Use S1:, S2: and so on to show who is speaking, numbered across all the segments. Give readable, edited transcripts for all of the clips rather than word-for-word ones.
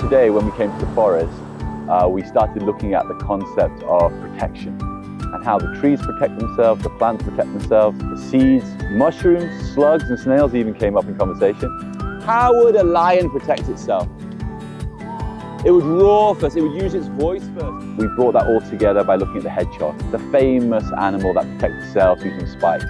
S1: today, when we came to the forest, we started looking at the concept of protection and how the trees protect themselves, the plants protect themselves, the seeds, mushrooms, slugs and snails even came up in conversation. How would a lion protect itself? It would roar first, it would use its voice first. We brought that all together by looking at the hedgehog, the famous animal that protects itself using spikes.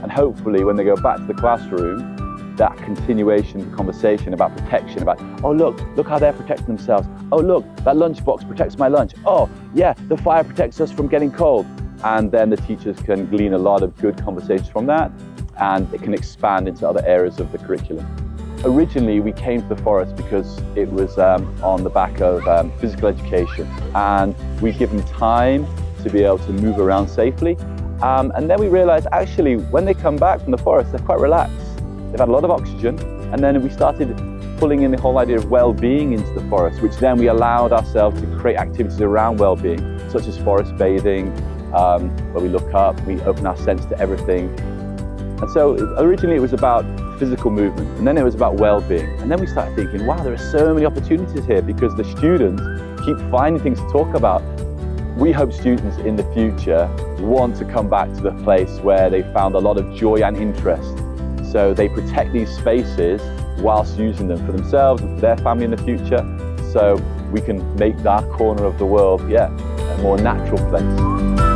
S1: And hopefully when they go back to the classroom, that continuation of the conversation about protection, about, oh look how they're protecting themselves. Oh look, that lunchbox protects my lunch. Oh yeah, the fire protects us from getting cold. And then the teachers can glean a lot of good conversations from that, and it can expand into other areas of the curriculum. Originally, we came to the forest because it was on the back of physical education, and we give them time to be able to move around safely. And then we realized, actually, when they come back from the forest, they're quite relaxed. They've had a lot of oxygen, and then we started pulling in the whole idea of well-being into the forest, which then we allowed ourselves to create activities around well-being, such as forest bathing, where we look up, we open our sense to everything. And so originally it was about physical movement, and then it was about well-being. And then we started thinking, wow, there are so many opportunities here because the students keep finding things to talk about. We hope students in the future want to come back to the place where they found a lot of joy and interest. So they protect these spaces whilst using them for themselves and for their family in the future. So we can make that corner of the world, a more natural place.